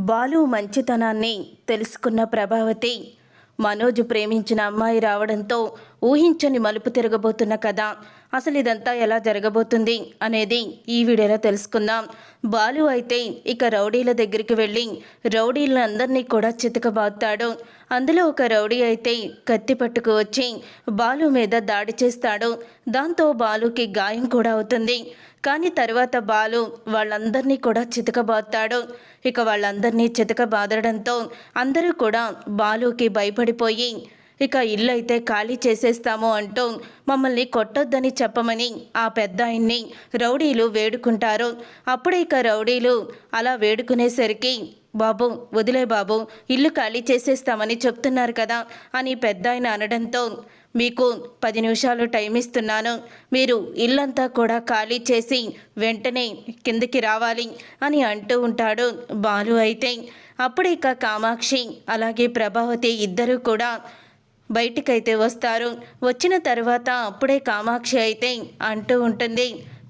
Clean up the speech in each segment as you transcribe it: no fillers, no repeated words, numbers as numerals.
బాలు మంచితనాన్ని తెలుసుకున్న ప్రభావతి మనోజ్ ప్రేమించిన అమ్మాయి రావడంతో ఊహించని మలుపు తిరగబోతున్న కథ. అసలు ఇదంతా ఎలా జరగబోతుంది అనేది ఈ వీడియోలో తెలుసుకుందాం. బాలు అయితే ఇక రౌడీల దగ్గరికి వెళ్ళి రౌడీలందరినీ కూడా చితకబాదుతాడు. అందులో ఒక రౌడీ అయితే కత్తి పట్టుకు వచ్చి బాలు మీద దాడి చేస్తాడు. దాంతో బాలుకి గాయం కూడా అవుతుంది. కానీ తర్వాత బాలు వాళ్ళందరినీ కూడా చితకబాదుతాడు. ఇక వాళ్ళందరినీ చితకబాదడంతో అందరూ కూడా బాలుకి భయపడిపోయి ఇక ఇల్లు అయితే ఖాళీ చేసేస్తాము అంటూ మమ్మల్ని కొట్టొద్దని చెప్పమని ఆ పెద్ద ఆయన్ని రౌడీలు వేడుకుంటారు. అప్పుడే ఇక రౌడీలు అలా వేడుకునేసరికి బాబు వదిలే బాబు, ఇల్లు ఖాళీ చేసేస్తామని చెప్తున్నారు కదా అని పెద్ద ఆయన అనడంతో మీకు 10 నిమిషాలు టైం ఇస్తున్నాను, మీరు ఇల్లంతా కూడా ఖాళీ చేసి వెంటనే కిందకి రావాలి అని అంటూ ఉంటాడు బాలు. అయితే అప్పుడే ఇక కామాక్షి అలాగే ప్రభావతి ఇద్దరు కూడా బయటికైతే వస్తారు. వచ్చిన తర్వాత అప్పుడే కామాక్షి అయితే అంటూ ఉంటుంది,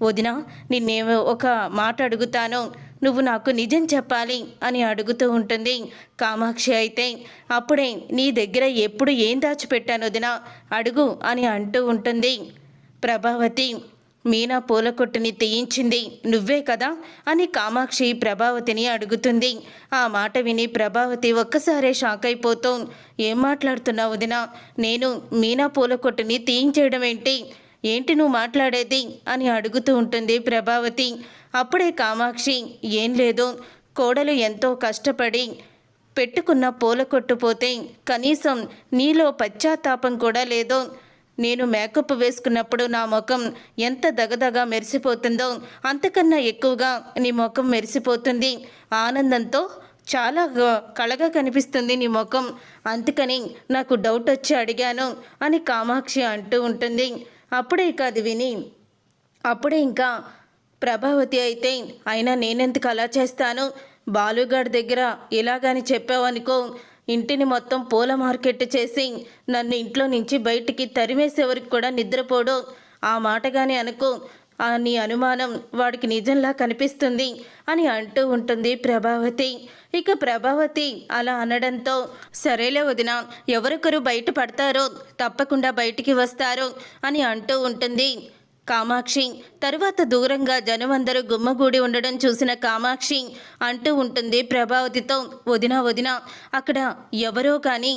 వదిన నిన్నేమో ఒక మాట అడుగుతాను, నువ్వు నాకు నిజం చెప్పాలి అని అడుగుతూ ఉంటుంది కామాక్షి. అయితే అప్పుడే నీ దగ్గర ఎప్పుడు ఏం దాచిపెట్టాను వదిన, అడుగు అని అంటూ ఉంటుంది ప్రభావతి. మీనా పూల కొట్టుని తీయించింది నువ్వే కదా అని కామాక్షి ప్రభావతిని అడుగుతుంది. ఆ మాట విని ప్రభావతి ఒక్కసారే షాక్ అయిపోతూ, ఏం మాట్లాడుతున్నావు వదిన, నేను మీనా పూల కొట్టుని తీయించేయడం ఏంటి నువ్వు మాట్లాడేది అని అడుగుతూ ఉంటుంది ప్రభావతి. అప్పుడే కామాక్షి, ఏం లేదు, కోడలు ఎంతో కష్టపడి పెట్టుకున్న పూల కొట్టుపోతే కనీసం నీలో పశ్చాత్తాపం కూడా లేదు. నేను మేకప్ వేసుకున్నప్పుడు నా ముఖం ఎంత దగదగా మెరిసిపోతుందో అంతకన్నా ఎక్కువగా నీ ముఖం మెరిసిపోతుంది. ఆనందంతో చాలా కళగా కనిపిస్తుంది నీ ముఖం, అందుకని నాకు డౌట్ వచ్చి అడిగాను అని కామాక్షి అంటూ ఉంటుంది. అప్పుడే ఇక అది విని అప్పుడే ఇంకా ప్రభావతి అయితే, అయినా నేనెందుకు అలా చేస్తాను, బాలుగాడి దగ్గర ఇలాగని చెప్పావనుకో ఇంటిని మొత్తం పూల మార్కెట్ చేసి నన్ను ఇంట్లో నుంచి బయటికి తరిమేసేవరకు కూడా నిద్రపోడు, ఆ మాటగానే అనుకో, నీ అనుమానం వాడికి నిజంలా కనిపిస్తుంది అని అంటూ ఉంటుంది ప్రభావతి. ఇక ప్రభావతి అలా అనడంతో సరేలే వదిన, ఎవరొకరు బయట పడతారో తప్పకుండా బయటికి వస్తారు అని అంటూ ఉంటుంది కామాక్షి. తరువాత దూరంగా జనమందరూ గుమ్మగూడి ఉండడం చూసిన కామాక్షి అంటూ ఉంటుంది ప్రభావతితో, వదినా వదినా అక్కడ ఎవరో కానీ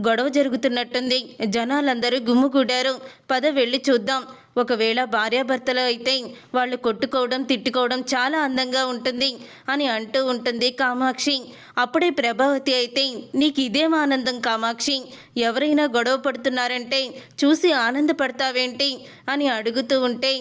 గొడవ జరుగుతున్నట్టుంది, జనాలందరూ గుమ్ముగూడారు, పద వెళ్ళి చూద్దాం, ఒకవేళ భార్యాభర్తలు అయితే వాళ్ళు కొట్టుకోవడం తిట్టుకోవడం చాలా అందంగా ఉంటుంది అని అంటూ ఉంటుంది కామాక్షి. అప్పుడే ప్రభావతి అయితే, నీకు ఇదేం ఆనందం కామాక్షి, ఎవరైనా గొడవ పడుతున్నారంటే చూసి ఆనందపడతావేంటి అని అడుగుతూ ఉంటే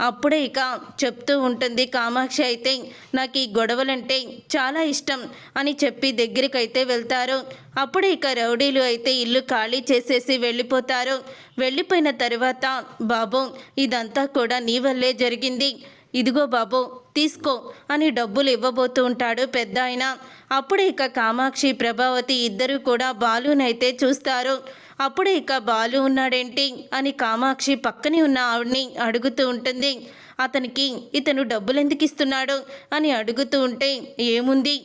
అప్పుడే ఇక చెప్తూ ఉంటుంది కామాక్షి అయితే, నాకు ఈ గొడవలంటే చాలా ఇష్టం అని చెప్పి దగ్గరికైతే వెళ్తారు. అప్పుడే ఇక రౌడీలు అయితే ఇల్లు ఖాళీ చేసేసి వెళ్ళిపోతారు. వెళ్ళిపోయిన తర్వాత బాబు ఇదంతా కూడా నీ వల్లే జరిగింది, ఇదిగో బాబు తీసుకో అని డబ్బులు ఇవ్వబోతూ ఉంటాడు పెద్ద ఆయన. అప్పుడే ఇక కామాక్షి ప్రభావతి ఇద్దరు కూడా బాలునైతే చూస్తారు. అప్పుడే ఇక బాలు ఉన్నాడేంటి అని కామాక్షి పక్కనే ఉన్న ఆవిడ్ని అడుగుతూ ఉంటుంది. అతనికి ఇతను డబ్బులు ఎందుకు ఇస్తున్నాడు అని అడుగుతూ ఉంటే, ఏముంది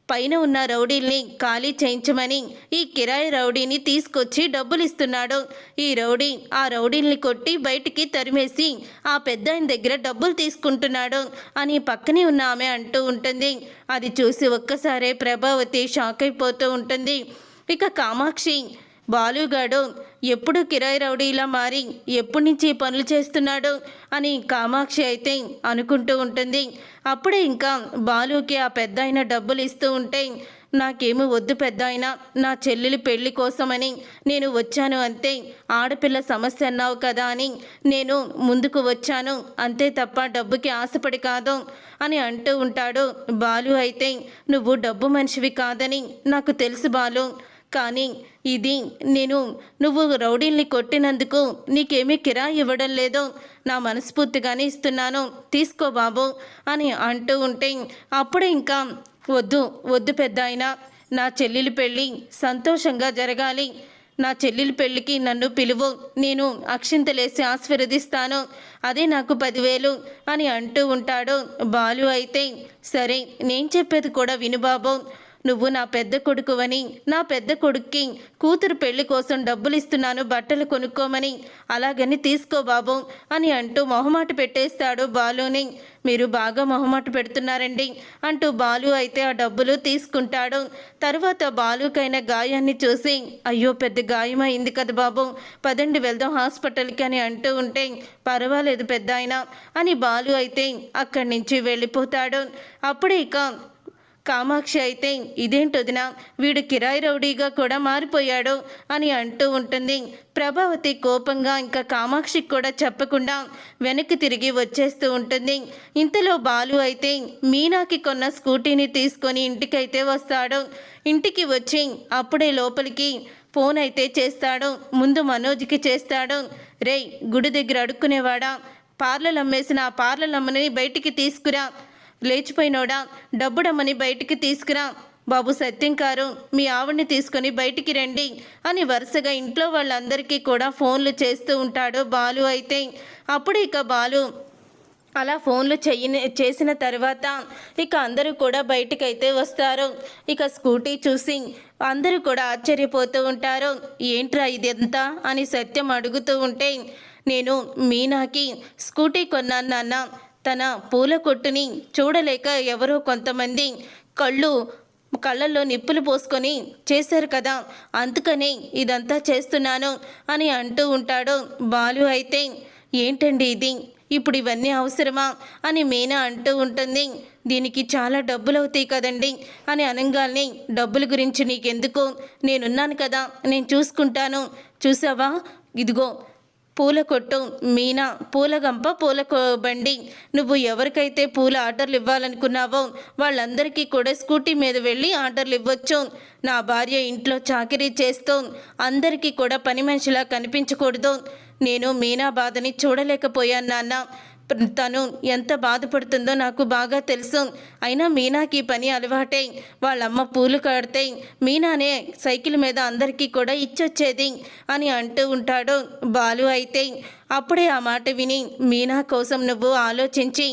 పైన ఉన్న రౌడీల్ని ఖాళీ చేయించమని ఈ కిరాయి రౌడీని తీసుకొచ్చి డబ్బులు ఇస్తున్నాడు, ఈ రౌడీ ఆ రౌడీల్ని కొట్టి బయటికి తరిమేసి ఆ పెద్దాయన దగ్గర డబ్బులు తీసుకుంటున్నాడు అని పక్కనే ఉన్న ఆమె అంటూ ఉంటుంది. అది చూసి ఒక్కసారే ప్రభావతి షాక్ అయిపోతూ ఉంటుంది. ఇక కామాక్షి, బాలుగాడు ఎప్పుడు కిరాయి రౌడీలా మారి ఎప్పటి నుంచి పనులు చేస్తున్నాడు అని కామాక్షి అయితే అనుకుంటూ ఉంటుంది. అప్పుడే ఇంకా బాలుకి ఆ పెద్ద ఆయన డబ్బులు ఇస్తూ ఉంటే, నాకేమీ వద్దు పెద్ద ఆయన, నా చెల్లెలి పెళ్లి కోసమని నేను వచ్చాను అంతే, ఆడపిల్ల సమస్య అన్నావు కదా అని నేను ముందుకు వచ్చాను అంతే తప్ప డబ్బుకి ఆశపడి కాదు అని అంటూ ఉంటాడు బాలు. అయితే నువ్వు డబ్బు మనిషివి కాదని నాకు తెలుసు బాలు, కానీ ఇది నువ్వు రౌడీల్ని కొట్టినందుకు నీకేమీ కిరాయి ఇవ్వడం లేదు, నా మనస్ఫూర్తిగానే ఇస్తున్నాను, తీసుకో బాబు అని అంటూ ఉంటే అప్పుడే ఇంకా వద్దు వద్దు పెద్ద ఆయన, నా చెల్లెలి పెళ్ళి సంతోషంగా జరగాలి, నా చెల్లెలి పెళ్ళికి నన్ను పిలువు, నేను అక్షింతలేసి ఆశీర్వదిస్తాను, అదే నాకు 10,000 అని అంటూ ఉంటాడు బాలు. అయితే సరే నేను చెప్పేది కూడా విను బాబు, నువ్వు నా పెద్ద కొడుకువని, నా పెద్ద కొడుక్కి కూతురు పెళ్లి కోసం డబ్బులు ఇస్తున్నాను బట్టలు కొనుక్కోమని, అలాగని తీసుకో బాబు అని అంటూ మొహమాట పెట్టేస్తాడు బాలుని. మీరు బాగా మొహమాట పెడుతున్నారండి అంటూ బాలు అయితే ఆ డబ్బులు తీసుకుంటాడు. తర్వాత బాలుకైన గాయాన్ని చూసి, అయ్యో పెద్ద గాయమైంది కదా బాబు, పదండి వెళ్దాం హాస్పిటల్కి అని అంటూ ఉంటే, పర్వాలేదు పెద్ద ఆయన అని బాలు అయితే అక్కడి నుంచి వెళ్ళిపోతాడు. అప్పుడే ఇక కామాక్షి అయితే, ఇదేంటొదినా వీడు కిరాయి రౌడీగా కూడా మారిపోయాడు అని అంటూ ఉంటుంది. ప్రభావతి కోపంగా ఇంకా కామాక్షికి కూడా చెప్పకుండా వెనక్కి తిరిగి వచ్చేస్తూ ఉంటుంది. ఇంతలో బాలు అయితే మీనాకి కొన్న స్కూటీని తీసుకొని ఇంటికైతే వస్తాడు. ఇంటికి వచ్చి అప్పుడే లోపలికి ఫోన్ అయితే చేస్తాడు. ముందు మనోజ్కి చేస్తాడు. రేయ్, గుడి దగ్గర అడుక్కునేవాడా, పార్లలు అమ్మేసిన ఆ పార్లలు అమ్మని బయటికి తీసుకురా, లేచిపోయినోడా డబ్బుడమ్మని బయటికి తీసుకురా, బాబు సత్యం కారు మీ ఆవిడ్ని తీసుకొని బయటికి రండి అని వరుసగా ఇంట్లో వాళ్ళందరికీ కూడా ఫోన్లు చేస్తూ ఉంటాడు బాలు అయితే. అప్పుడు ఇక బాలు అలా ఫోన్లు చేసిన తర్వాత ఇక అందరూ కూడా బయటికైతే వస్తారు. ఇక స్కూటీ చూసి అందరూ కూడా ఆశ్చర్యపోతూ ఉంటారు. ఏంట్రా ఇదంతా అని సత్యం అడుగుతూ ఉంటే, నేను మీనాకి స్కూటీ కొన్నాను నాన్న, తన పూల కొట్టుని చూడలేక ఎవరో కొంతమంది కళ్ళల్లో నిప్పులు పోసుకొని చేశారు కదా, అందుకని ఇదంతా చేస్తున్నాను అని అంటూ ఉంటాడు. బాలు అయితే, ఏంటండి ఇది, ఇప్పుడు ఇవన్నీ అవసరమా అని మీనా అంటూ ఉంటుంది. దీనికి చాలా డబ్బులు అవుతాయి కదండి అని అనగానే, డబ్బుల గురించి నీకెందుకు, నేనున్నాను కదా, నేను చూసుకుంటాను, చూసావా ఇదిగో పూల కొట్టు మీనా, పూలగంప పూల బండి, నువ్వు ఎవరికైతే పూల ఆర్డర్లు ఇవ్వాలనుకున్నావో వాళ్ళందరికీ కూడా స్కూటీ మీద వెళ్ళి ఆర్డర్లు ఇవ్వచ్చు. నా భార్య ఇంట్లో చాకరీ చేస్తూ అందరికీ కూడా పని మనిషిలా కనిపించకూడదు. నేను మీనా బాధని చూడలేకపోయాను నాన్న, తను ఎంత బాధపడుతుందో నాకు బాగా తెలుసు. అయినా మీనాకి పని అలవాటే, వాళ్ళమ్మ పూలు కడితే మీనానే సైకిల్ మీద అందరికీ కూడా ఇచ్చొచ్చేది అని అంటూ ఉంటాడు బాలు అయితే. అప్పుడే ఆ మాట విని, మీనా కోసం నువ్వు ఆలోచించి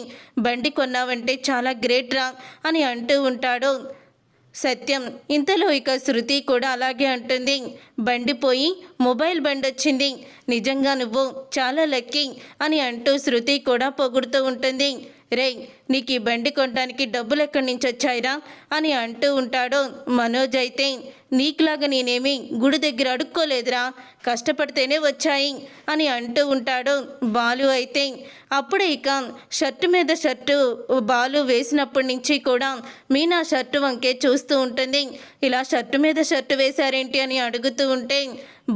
బండి కొన్నావంటే చాలా గ్రేట్ రా అని అంటూ ఉంటాడు సత్యం. ఇంతలో ఇక శృతి కూడా అలాగే అంటుంది. బండి పోయి మొబైల్ బండి వచ్చింది, నిజంగా నువ్వు చాలా లక్కీ అని అంటూ శృతి కూడా పొగుడుతూ ఉంటుంది. రేయ్, నీకు ఈ బండి కొనడానికి డబ్బులు ఎక్కడి నుంచి వచ్చాయిరా అని అంటూ ఉంటాడు మనోజ్ అయితే. నీకులాగా నేనేమి గుడి దగ్గర అడుక్కోలేదురా, కష్టపడితేనే వచ్చాయి అని అంటూ ఉంటాడు బాలు అయితే. అప్పుడే ఇక షర్టు మీద షర్టు బాలు వేసినప్పటి నుంచి కూడా మీనా షర్టు వంకే చూస్తూ ఉంటుంది. ఇలా షర్టు మీద షర్టు వేశారేంటి అని అడుగుతూ ఉంటే,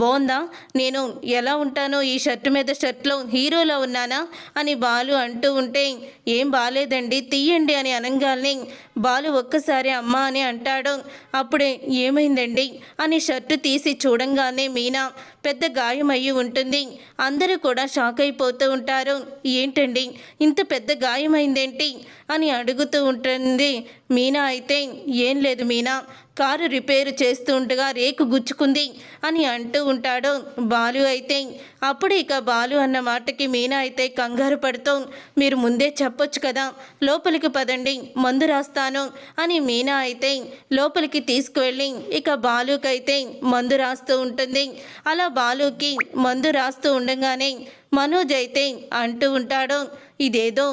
బాగుందా, నేను ఎలా ఉంటానో ఈ షర్టు మీద షర్ట్లో హీరోలో ఉన్నానా అని బాలు అంటూ ఉంటే, ఏం బాలేదండి తీయండి అని అనగానే బాలు ఒక్కసారి అమ్మా అని అంటాడు. అప్పుడే ఏమైందండి అని షర్టు తీసి చూడంగానే మీనా పెద్ద గాయమయ్యి ఉంటుంది. అందరూ కూడా షాక్ అయిపోతూ ఉంటారు. ఏంటండి ఇంత పెద్ద గాయమైందేంటి అని అడుగుతూ ఉంటుంది మీనా అయితే. ఏం లేదు మీనా, కారు రిపేరు చేస్తూ ఉండగా రేకు గుచ్చుకుంది అని అంటూ ఉంటాడు బాలు అయితే. అప్పుడు ఇక బాలు అన్న మాటకి మీనా అయితే కంగారు పడుతూ, మీరు ముందే చెప్పొచ్చు కదా, లోపలికి పదండి మందు రాస్తాను అని మీనా అయితే లోపలికి తీసుకువెళ్ళి ఇక బాలుకైతే మందు రాస్తూ ఉంటుంది. అలా బాలుకి మందు రాస్తూ ఉండగానే మనోజ్ అయితే అంటూ ఉంటాడు, ఇదేదో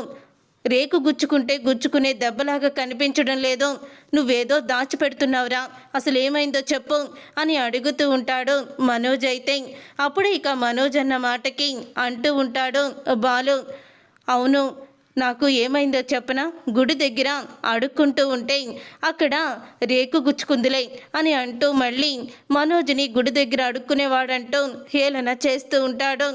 రేకు గుచ్చుకునే దెబ్బలాగా కనిపించడం లేదు, నువ్వేదో దాచిపెడుతున్నావురా, అసలు ఏమైందో చెప్పు అని అడుగుతూ ఉంటాడు మనోజ్ అయితే. అప్పుడు ఇక మనోజ్ అన్న మాటకి అంటూ ఉంటాడు బాలు, అవును నాకు ఏమైందో చెప్పనా, గుడి దగ్గర అడుక్కుంటూ ఉంటే అక్కడ రేకు గుచ్చుకుందిలే అని అంటూ మళ్ళీ మనోజ్ని గుడి దగ్గర అడుక్కునేవాడంటూ హేళన చేస్తూ ఉంటాడు.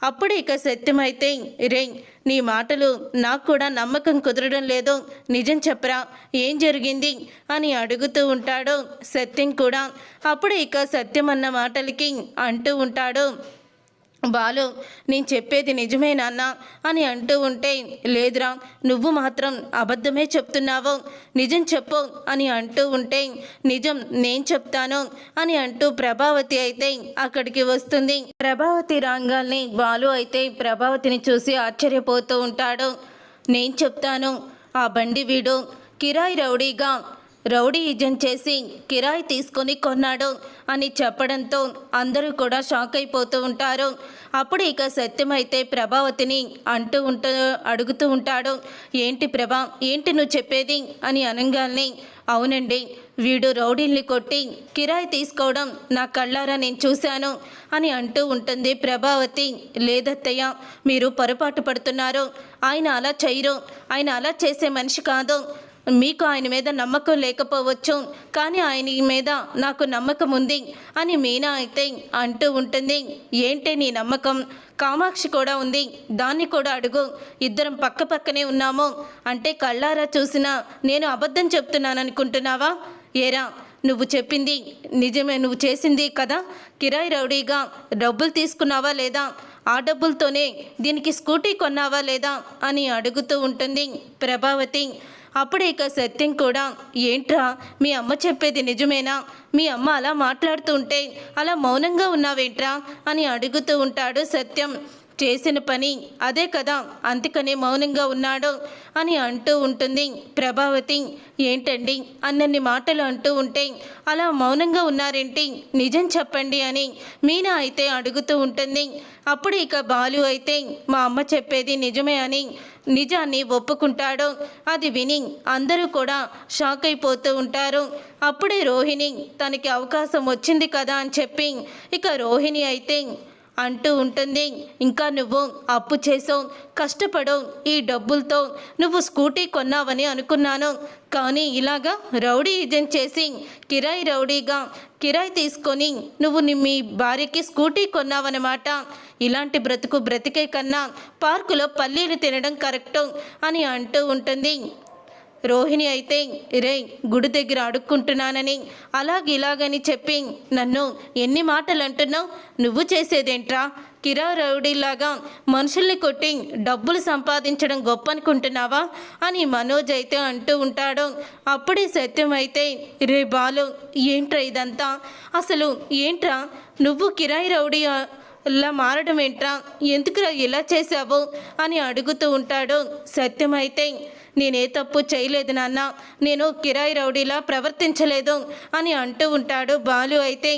అప్పుడు ఇక సత్యమైతే, రే నీ మాటలు నాకు కూడా నమ్మకం కుదరడం లేదు, నిజం చెప్పరా ఏం జరిగింది అని అడుగుతూ ఉంటాడు సత్యం కూడా. అప్పుడు ఇక సత్యం అన్న మాటలకి అంటూ ఉంటాడు బాలు, నేను చెప్పేది నిజమే నాన్న అని అంటూ ఉంటే, లేదురా నువ్వు మాత్రం అబద్ధమే చెప్తున్నావు, నిజం చెప్పు అని అంటూ ఉంటే, నిజం నేను చెప్తాను అని అంటూ ప్రభావతి అయితే అక్కడికి వస్తుంది. ప్రభావతి రాగాల్ని బాలు అయితే ప్రభావతిని చూసి ఆశ్చర్యపోతూ ఉంటాడు. నేను చెప్తాను, ఆ బండి వీడు కిరాయి రౌడీగా రౌడీయిజం చేసి కిరాయి తీసుకొని కొన్నాడు అని చెప్పడంతో అందరూ కూడా షాక్ అయిపోతూ ఉంటారు. అప్పుడు ఇక సత్యం అయితే ప్రభావతిని అడుగుతూ ఉంటాడు, ఏంటి ప్రభా, ఏంటి నువ్వు చెప్పేది అని అనగానే, అవునండి, వీడు రౌడీల్ని కొట్టి కిరాయి తీసుకోవడం నా కళ్ళారా నేను చూశాను అని అంటూ ఉంటుంది ప్రభావతి. లేదత్తయ్య, మీరు పొరపాటు పడుతున్నారు. ఆయన అలా చేయరు, ఆయన అలా చేసే మనిషి కాదు. మీకు ఆయన మీద నమ్మకం లేకపోవచ్చు, కానీ ఆయన మీద నాకు నమ్మకం ఉంది అని మీనా అయితే అంటూ ఉంటుంది. ఏంటి నీ నమ్మకం? కామాక్షి కూడా ఉంది, దాన్ని కూడా అడుగు. ఇద్దరం పక్క పక్కనే ఉన్నాము అంటే కళ్ళారా చూసినా నేను అబద్ధం చెప్తున్నాను అనుకుంటున్నావా? ఏరా, నువ్వు చెప్పింది నిజమే, నువ్వు చేసింది కదా, కిరాయి రౌడీగా డబ్బులు తీసుకున్నావా లేదా? ఆ డబ్బులతోనే దీనికి స్కూటీ కొన్నావా లేదా అని అడుగుతూ ఉంటుంది ప్రభావతి. అప్పుడు ఇక సత్యం కూడా, ఏంట్రా మీ అమ్మ చెప్పేది నిజమేనా? మీ అమ్మ అలా మాట్లాడుతూ ఉంటే అలా మౌనంగా ఉన్నావేంట్రా అని అడుగుతూ ఉంటాడు సత్యం. చేసిన పని అదే కదా, అందుకనే మౌనంగా ఉన్నాడు అని అంటూ ఉంటుంది ప్రభావతి. ఏంటండి అన్నన్ని మాటలు అంటూ ఉంటే అలా మౌనంగా ఉన్నారేంటి, నిజం చెప్పండి అని మీనా అయితే అడుగుతూ ఉంటుంది. అప్పుడు ఇక బాలు అయితే మా అమ్మ చెప్పేది నిజమే అని నిజాన్ని ఒప్పుకుంటాడు. అది విని అందరూ కూడా షాక్ అయిపోతూ ఉంటారు. అప్పుడే రోహిణి తనకి అవకాశం వచ్చింది కదా అని చెప్పి ఇక రోహిణి అయితే అంటూ ఉంటుంది, ఇంకా నువ్వు అప్పు చేసావు, కష్టపడవు, ఈ డబ్బులతో నువ్వు స్కూటీ కొన్నావని అనుకున్నాను, కానీ ఇలాగా రౌడీయిజం చేసి రౌడీగా కిరాయి తీసుకొని నువ్వు మీ భార్యకి స్కూటీ కొన్నావన్నమాట. ఇలాంటి బ్రతుకు బ్రతికే కన్నా పార్కులో పల్లీలు తినడం కరెక్టు అని అంటూ ఉంటుంది. రోహిణి అయితే, రే గుడి దగ్గర అడుక్కుంటున్నానని ఇలాగని చెప్పి నన్ను ఎన్ని మాటలు అంటున్నావు? నువ్వు చేసేదేంట్రా? రౌడీలాగా మనుషుల్ని కొట్టి డబ్బులు సంపాదించడం గొప్ప అనుకుంటున్నావా అని మనోజ్ అయితే అంటూ ఉంటాడు. అప్పుడే సత్యం అయితే, రే బాలు, ఏంట్రా ఇదంతా? అసలు ఏంట్రా నువ్వు రౌడీ ఇలా మారడం ఏంట్రా? ఎందుకురా ఇలా చేశావు అని అడుగుతూ ఉంటాడు. సత్యం అయితే, నేనే తప్పు చేయలేదు నాన్న, నేను కిరాయి రౌడీలా ప్రవర్తించలేదు అని అంటూ ఉంటాడు. బాలు అయితే,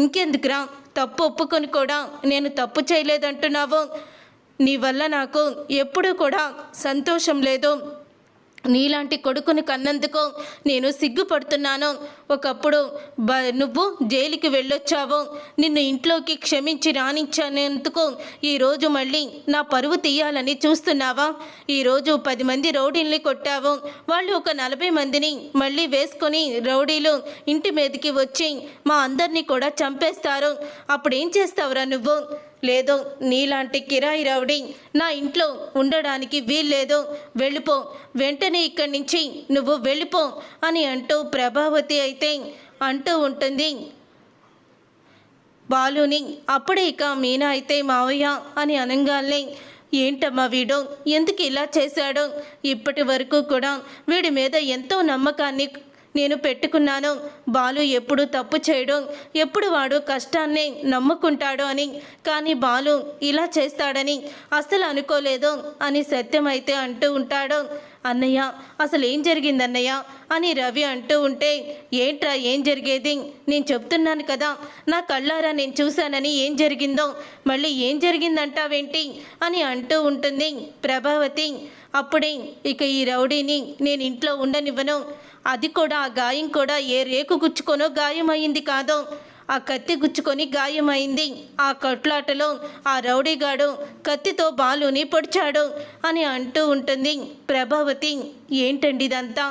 ఇంకెందుకురా, తప్పు ఒప్పుకొని కూడా నేను తప్పు చేయలేదంటున్నావు? నీ వల్ల నాకు ఎప్పుడూ కూడా సంతోషం లేదు. నీలాంటి కొడుకుని కన్నందుకు నేను సిగ్గుపడుతున్నాను. ఒకప్పుడు నువ్వు జైలుకి వెళ్ళొచ్చావు, నిన్ను ఇంట్లోకి క్షమించి రానిచ్చానందుకు ఈరోజు మళ్ళీ నా పరువు తీయాలని చూస్తున్నావా? ఈరోజు 10 మంది రౌడీల్ని కొట్టావు, వాళ్ళు ఒక 40 మందిని మళ్ళీ వేసుకొని రౌడీలు ఇంటి మీదకి వచ్చి మా అందరినీ కూడా చంపేస్తారు. అప్పుడేం చేస్తావురా నువ్వు? లేదు, నీలాంటి కిరాయి రౌడీ నా ఇంట్లో ఉండడానికి వీల్లేదు, వెళ్ళిపో, వెంటనే ఇక్కడి నుంచి నువ్వు వెళ్ళిపో అని అంటూ ప్రభావతి అయితే అంటూ ఉంటుంది బాలుని. అప్పుడే ఇక మీనా అయితే, మావయ్య అని అనగానే, ఏంటమ్మా వీడు ఎందుకు ఇలా చేశాడు? ఇప్పటి వరకు కూడా వీడి మీద ఎంతో నమ్మకాన్ని నేను పెట్టుకున్నాను. బాలు ఎప్పుడు తప్పు చేయడు, ఎప్పుడు వాడు కష్టాన్ని నమ్ముకుంటాడు అని, కానీ బాలు ఇలా చేస్తాడని అసలు అనుకోలేదు అని సత్యం అయితే అంటూ ఉంటాడు. అన్నయ్య, అసలు ఏం జరిగిందన్నయ్య అని రవి అంటూ ఉంటే, ఏంట్రా ఏం జరిగేది? నేను చెప్తున్నాను కదా, నా కళ్ళారా నేను చూశానని. ఏం జరిగిందో మళ్ళీ ఏం జరిగిందంటావేంటి అని అంటూ ఉంటుంది ప్రభావతి. అప్పుడే ఇక ఈ రౌడీని నేను ఇంట్లో ఉండనివ్వను. అది కూడా ఆ గాయం కూడా ఏ రేకు గుచ్చుకొనో గాయమైంది కాదో, ఆ కత్తి గుచ్చుకొని గాయమైంది. ఆ కొట్లాటలో ఆ రౌడీగాడు కత్తితో బాలుని పొడిచాడు అని అంటూ ఉంటుంది ప్రభావతి. ఏంటండి ఇదంతా?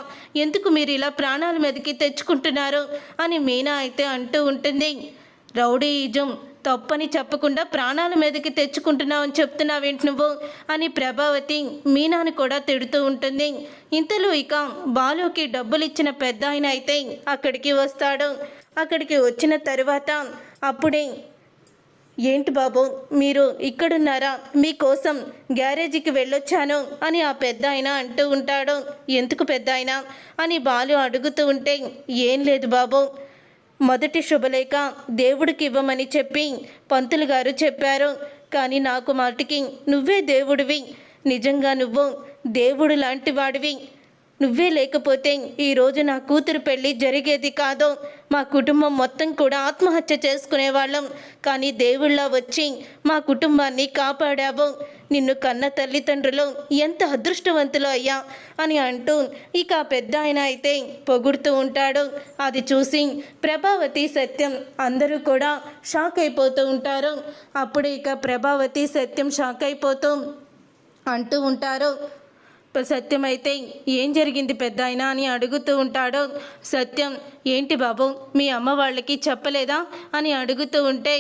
ఎందుకు మీరు ఇలా ప్రాణాల మీదకి తెచ్చుకుంటున్నారు అని మీనా అయితే అంటూ ఉంటుంది. రౌడీయిజం తప్పని చెప్పకుండా ప్రాణాల మీదకి తెచ్చుకుంటున్నావు అని చెప్తున్నావేంటి నువ్వు అని ప్రభావతి మీనాని కూడా తిడుతూ ఉంటుంది. ఇంతలో ఇక బాలుకి డబ్బులు ఇచ్చిన పెద్ద ఆయన అయితే అక్కడికి వస్తాడు. అక్కడికి వచ్చిన తరువాత అప్పుడే, ఏంటి బాబు మీరు ఇక్కడున్నారా? మీకోసం గ్యారేజీకి వెళ్ళొచ్చాను అని ఆ పెద్ద ఆయన అంటూ ఉంటాడు. ఎందుకు పెద్ద ఆయన అని బాలు అడుగుతూ ఉంటే, ఏం లేదు బాబు, మొదటి శుభలేఖ దేవుడికి ఇవ్వమని చెప్పి పంతులు గారు చెప్పారు, కానీ నాకు మాటికి నువ్వే దేవుడివి, నిజంగా నువ్వు దేవుడు లాంటి వాడివి, నువ్వే లేకపోతే ఈరోజు నా కూతురు పెళ్ళి జరిగేది కాదు. మా కుటుంబం మొత్తం కూడా ఆత్మహత్య చేసుకునేవాళ్ళం. కానీ దేవుళ్ళ వచ్చి మా కుటుంబాన్ని కాపాడావు. నిన్ను కన్న తల్లిదండ్రులు ఎంత అదృష్టవంతులు అయ్యా అని అంటూ ఇక పెద్ద ఆయన అయితే పొగుడుతూ ఉంటాడు. అది చూసి ప్రభావతి, సత్యం అందరూ కూడా షాక్ అయిపోతూ ఉంటారు. అప్పుడు ఇక ప్రభావతి, సత్యం షాక్ అయిపోతూ అంటూ ఉంటారు. సత్యం అయితే ఏం జరిగింది పెద్దాయన అని అడుగుతూ ఉంటాడు. సత్యం, ఏంటి బాబు మీ అమ్మ వాళ్ళకి చెప్పలేదా అని అడుగుతూ ఉంటే,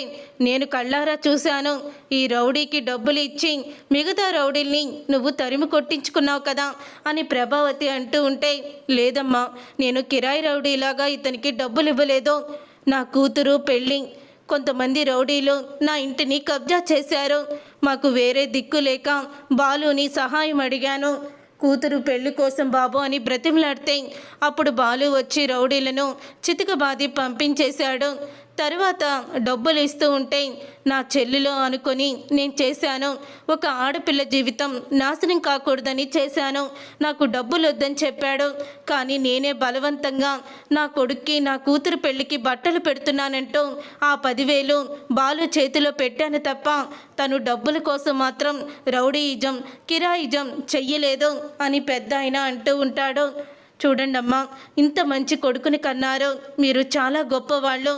నేను కళ్ళారా చూశాను. ఈ రౌడీకి డబ్బులు ఇచ్చి మిగతా రౌడీల్ని నువ్వు తరిమి కొట్టించుకున్నావు కదా అని ప్రభావతి అంటూ ఉంటే, లేదమ్మా, నేను కిరాయి రౌడీలాగా ఇతనికి డబ్బులు ఇవ్వలేదు. నా కూతురు పెళ్ళి కొంతమంది రౌడీలు నా ఇంటిని కబ్జా చేశారు. మాకు వేరే దిక్కు లేక బాలుని సహాయం అడిగాను. కూతురు పెళ్లి కోసం బాబు అని బ్రతిమలాడితే అప్పుడు బాలు వచ్చి రౌడీలను చితకబాది పంపించేశాడు. తర్వాత డబ్బులు ఇస్తూ ఉంటే నా చెల్లిలో అనుకొని నేను చేశాను. ఒక ఆడపిల్ల జీవితం నాశనం కాకూడదని చేశాను. నాకు డబ్బులు వద్దని చెప్పాడు. కానీ నేనే బలవంతంగా నా కొడుక్కి నా కూతురు పెళ్ళికి బట్టలు పెడుతున్నానంటూ ఆ 10,000 బాలు చేతిలో పెట్టాను తప్ప తను డబ్బుల కోసం మాత్రం రౌడీయిజం, కిరాయిజం చెయ్యలేదు అని పెద్ద ఆయన అంటూ ఉంటాడు. చూడండి అమ్మా, ఇంత మంచి కొడుకుని కన్నారు. మీరు చాలా గొప్పవాళ్ళు.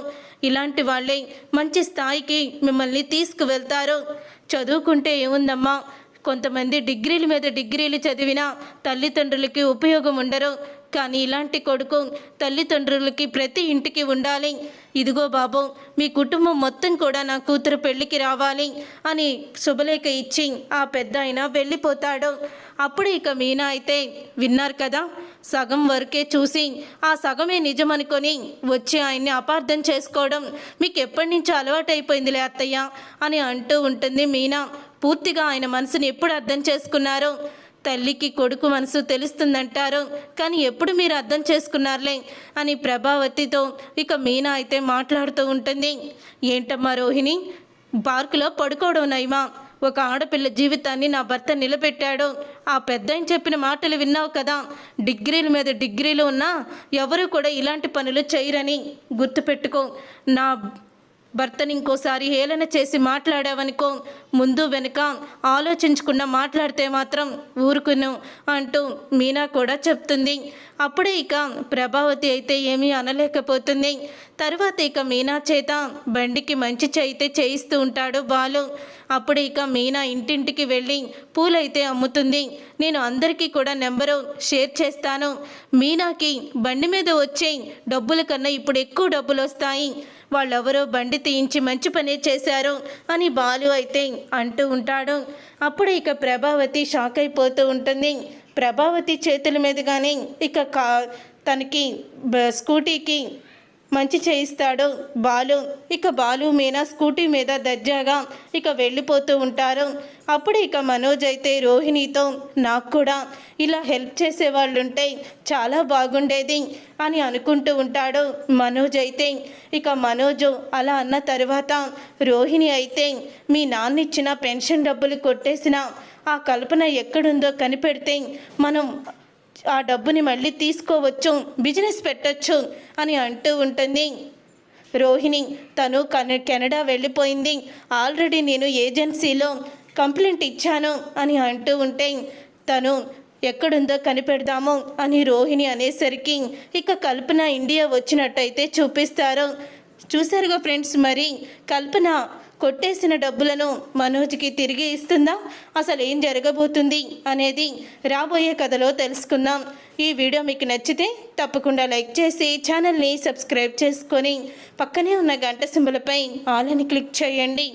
ఇలాంటి వాళ్ళే మంచి స్థాయికి మిమ్మల్ని తీసుకువెళ్తారు. చదువుకుంటే ఏముందమ్మా, కొంతమంది డిగ్రీల మీద డిగ్రీలు చదివినా తల్లిదండ్రులకి ఉపయోగం ఉండరు. కానీ ఇలాంటి కొడుకు తల్లిదండ్రులకి ప్రతి ఇంటికి ఉండాలి. ఇదిగో బాబు, మీ కుటుంబం మొత్తం కూడా నా కూతురు పెళ్ళికి రావాలి అని శుభలేఖ ఇచ్చి ఆ పెద్ద ఆయన వెళ్ళిపోతాడు. అప్పుడు ఇక మీనా అయితే, విన్నారు కదా, సగం వరకే చూసి ఆ సగమే నిజం అనుకొని వచ్చి ఆయన్ని అపార్థం చేసుకోవడం మీకు ఎప్పటి నుంచో అలవాటైపోయిందిలే అత్తయ్య అని అంటూ ఉంటుంది మీనా. పూర్తిగా ఆయన మనసుని ఎప్పుడు అర్థం చేసుకున్నారో. తల్లికి కొడుకు మనసు తెలుస్తుందంటారు, కానీ ఎప్పుడు మీరు అర్థం చేసుకున్నారులే అని ప్రభావతితో ఇక మీనా అయితే మాట్లాడుతూ ఉంటుంది. ఏంటమ్మా రోహిణి, పార్కులో పడుకోవడం నయమా? ఒక ఆడపిల్ల జీవితాన్ని నా భర్త నిలబెట్టాడు. ఆ పెద్దాయన చెప్పిన మాటలు విన్నావు కదా. డిగ్రీల మీద డిగ్రీలు ఉన్నా ఎవరు కూడా ఇలాంటి పనులు చేయరని గుర్తుపెట్టుకో. నా భర్తని ఇంకోసారి హేళన చేసి మాట్లాడావనుకో, ముందు వెనుక ఆలోచించకుండా మాట్లాడితే మాత్రం ఊరుకును అంటూ మీనా కూడా చెప్తుంది. అప్పుడే ఇక ప్రభావతి అయితే ఏమీ అనలేకపోతుంది. తర్వాత ఇక మీనా చేత బండికి మంచి చేయితే చేయిస్తూ ఉంటాడు బాలు. అప్పుడు ఇక మీనా ఇంటింటికి వెళ్ళి పూలైతే అమ్ముతుంది. నేను అందరికీ కూడా నెంబరు షేర్ చేస్తాను. మీనాకి బండి మీద వచ్చే డబ్బుల కన్నా ఇప్పుడు ఎక్కువ డబ్బులు వస్తాయి. వాళ్ళెవరో బండి తీయించి మంచి పని చేశారు అని బాలు అయితే అంటూ ఉంటాడు. అప్పుడు ఇక ప్రభావతి షాక్ అయిపోతూ ఉంటుంది. ప్రభావతి చేతుల మీదుగానే ఇక తనకి స్కూటీకి మంచి చేయిస్తాడు బాలు. ఇక బాలు మీనా స్కూటీ మీద దర్జాగా ఇక వెళ్ళిపోతూ ఉంటారు. అప్పుడు ఇక మనోజ్ అయితే రోహిణితో, నాకు కూడా ఇలా హెల్ప్ చేసేవాళ్ళు ఉంటే చాలా బాగుండేది అని అనుకుంటూ ఉంటాడు మనోజ్ అయితే. ఇక మనోజు అలా అన్న తర్వాత రోహిణి అయితే, మీ నాన్న ఇచ్చిన పెన్షన్ డబ్బులు కొట్టేసిన ఆ కల్పన ఎక్కడుందో కనిపెడితే మనం ఆ డబ్బుని మళ్ళీ తీసుకోవచ్చు, బిజినెస్ పెట్టచ్చు అని అంటూ ఉంటుంది రోహిణి. తను కెనడా వెళ్ళిపోయింది, ఆల్రెడీ నేను ఏజెన్సీలో కంప్లైంట్ ఇచ్చాను అని అంటూ ఉంటే, తను ఎక్కడుందో కనిపెడదాము అని రోహిణి అనేసరికి ఇక కల్పన ఇండియా వచ్చినట్టయితే చూపిస్తారు. చూసారుగా ఫ్రెండ్స్, మరి కల్పన కొట్టేసిన డబ్బులను మనోజ్కి తిరిగి ఇస్తుందా? అసలు ఏం జరగబోతుంది అనేది రాబోయే కథలో తెలుసుకుందాం. ఈ వీడియో మీకు నచ్చితే తప్పకుండా లైక్ చేసి ఛానల్ని సబ్స్క్రైబ్ చేసుకొని పక్కనే ఉన్న గంట సింబల్పై ఆల్ అని క్లిక్ చేయండి.